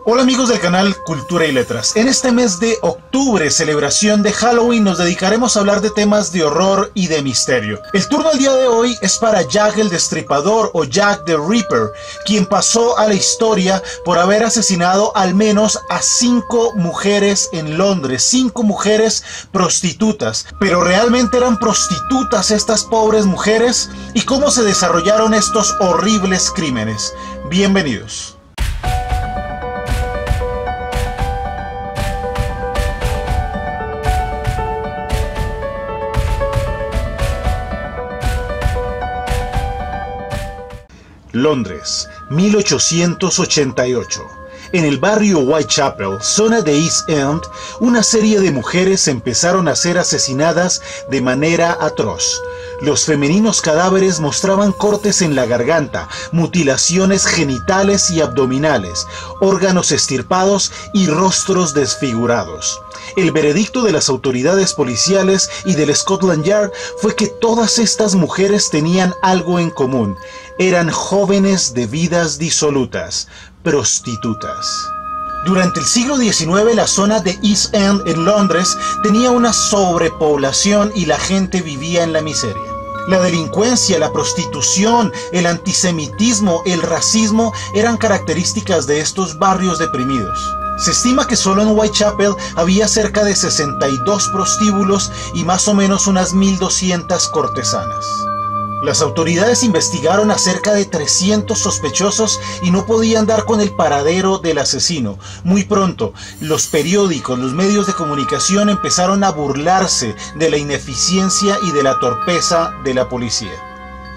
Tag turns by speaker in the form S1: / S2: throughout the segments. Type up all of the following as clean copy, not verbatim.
S1: Hola amigos del canal Cultura y Letras. En este mes de octubre, celebración de Halloween, nos dedicaremos a hablar de temas de horror y de misterio. El turno del día de hoy es para Jack el Destripador o Jack the Ripper, quien pasó a la historia por haber asesinado al menos a 5 mujeres en Londres, 5 mujeres prostitutas. Pero ¿realmente eran prostitutas estas pobres mujeres? ¿Y cómo se desarrollaron estos horribles crímenes? Bienvenidos. Londres, 1888. En el barrio Whitechapel, zona de East End, una serie de mujeres empezaron a ser asesinadas de manera atroz. Los femeninos cadáveres mostraban cortes en la garganta, mutilaciones genitales y abdominales, órganos extirpados y rostros desfigurados. El veredicto de las autoridades policiales y del Scotland Yard fue que todas estas mujeres tenían algo en común. Eran jóvenes de vidas disolutas, prostitutas. Durante el siglo XIX, la zona de East End en Londres tenía una sobrepoblación y la gente vivía en la miseria. La delincuencia, la prostitución, el antisemitismo, el racismo eran características de estos barrios deprimidos. Se estima que solo en Whitechapel había cerca de 62 prostíbulos y más o menos unas 1.200 cortesanas. Las autoridades investigaron a cerca de 300 sospechosos y no podían dar con el paradero del asesino. Muy pronto, los periódicos, los medios de comunicación empezaron a burlarse de la ineficiencia y de la torpeza de la policía.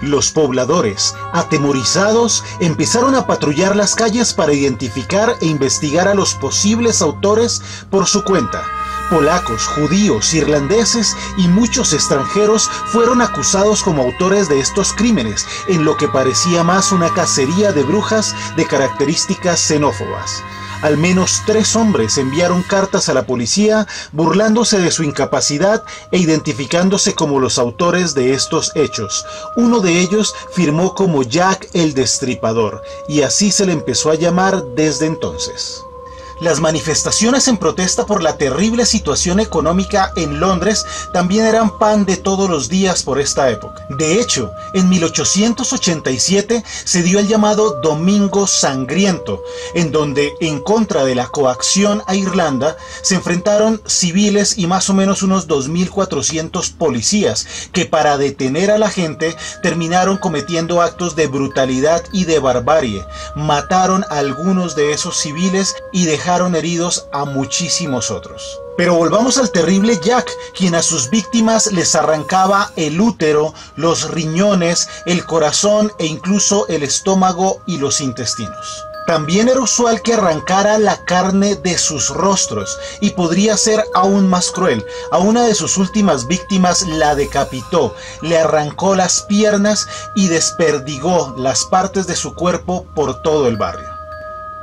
S1: Los pobladores, atemorizados, empezaron a patrullar las calles para identificar e investigar a los posibles autores por su cuenta. Polacos, judíos, irlandeses y muchos extranjeros fueron acusados como autores de estos crímenes, en lo que parecía más una cacería de brujas de características xenófobas. Al menos 3 hombres enviaron cartas a la policía burlándose de su incapacidad e identificándose como los autores de estos hechos. Uno de ellos firmó como Jack el Destripador, y así se le empezó a llamar desde entonces. Las manifestaciones en protesta por la terrible situación económica en Londres también eran pan de todos los días por esta época. De hecho, en 1887 se dio el llamado Domingo Sangriento, en donde, en contra de la coacción a Irlanda, se enfrentaron civiles y más o menos unos 2.400 policías, que para detener a la gente terminaron cometiendo actos de brutalidad y de barbarie. Mataron a algunos de esos civiles y dejaron heridos a muchísimos otros. Pero volvamos al terrible Jack, quien a sus víctimas les arrancaba el útero, los riñones, el corazón e incluso el estómago y los intestinos. También era usual que arrancara la carne de sus rostros, y podría ser aún más cruel. A una de sus últimas víctimas la decapitó, le arrancó las piernas y desperdigó las partes de su cuerpo por todo el barrio.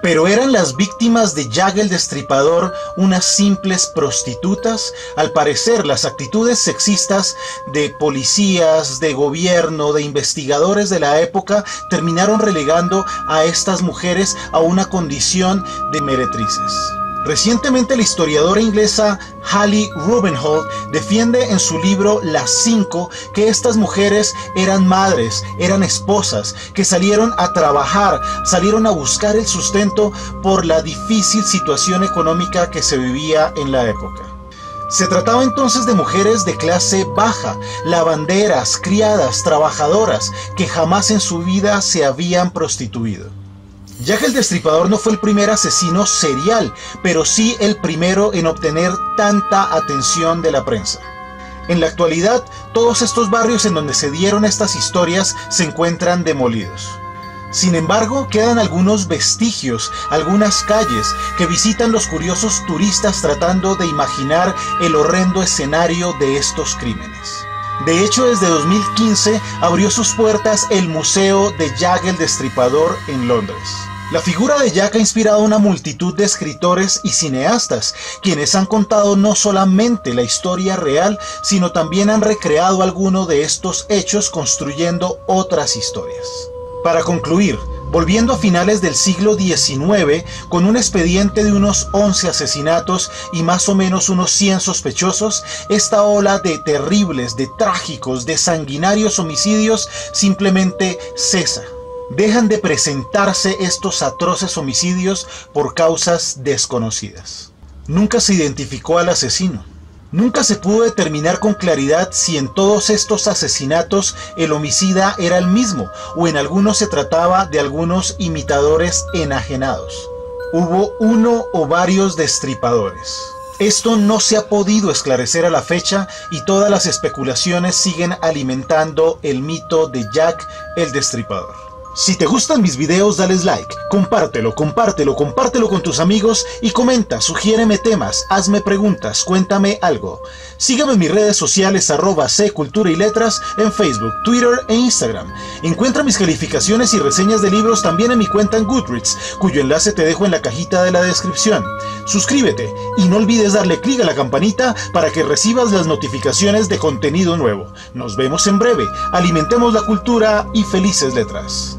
S1: ¿Pero eran las víctimas de Jack el Destripador unas simples prostitutas? Al parecer, las actitudes sexistas de policías, de gobierno, de investigadores de la época terminaron relegando a estas mujeres a una condición de meretrices. Recientemente la historiadora inglesa Hallie Rubenhold defiende en su libro Las 5 que estas mujeres eran madres, eran esposas, que salieron a trabajar, salieron a buscar el sustento por la difícil situación económica que se vivía en la época. Se trataba entonces de mujeres de clase baja, lavanderas, criadas, trabajadoras, que jamás en su vida se habían prostituido. Jack el Destripador no fue el primer asesino serial, pero sí el primero en obtener tanta atención de la prensa. En la actualidad, todos estos barrios en donde se dieron estas historias se encuentran demolidos. Sin embargo, quedan algunos vestigios, algunas calles que visitan los curiosos turistas tratando de imaginar el horrendo escenario de estos crímenes. De hecho, desde 2015 abrió sus puertas el Museo de Jack el Destripador en Londres. La figura de Jack ha inspirado a una multitud de escritores y cineastas, quienes han contado no solamente la historia real, sino también han recreado algunos de estos hechos construyendo otras historias. Para concluir, volviendo a finales del siglo XIX, con un expediente de unos 11 asesinatos y más o menos unos 100 sospechosos, esta ola de terribles, de trágicos, de sanguinarios homicidios simplemente cesa. Dejan de presentarse estos atroces homicidios por causas desconocidas. Nunca se identificó al asesino. Nunca se pudo determinar con claridad si en todos estos asesinatos el homicida era el mismo o en algunos se trataba de algunos imitadores enajenados. Hubo uno o varios destripadores. Esto no se ha podido esclarecer a la fecha y todas las especulaciones siguen alimentando el mito de Jack el Destripador. Si te gustan mis videos, dales like, compártelo con tus amigos y comenta, sugiéreme temas, hazme preguntas, cuéntame algo. Sígueme en mis redes sociales @ccultura y letras en Facebook, Twitter e Instagram. Encuentra mis calificaciones y reseñas de libros también en mi cuenta en Goodreads, cuyo enlace te dejo en la cajita de la descripción. Suscríbete y no olvides darle clic a la campanita para que recibas las notificaciones de contenido nuevo. Nos vemos en breve, alimentemos la cultura y felices letras.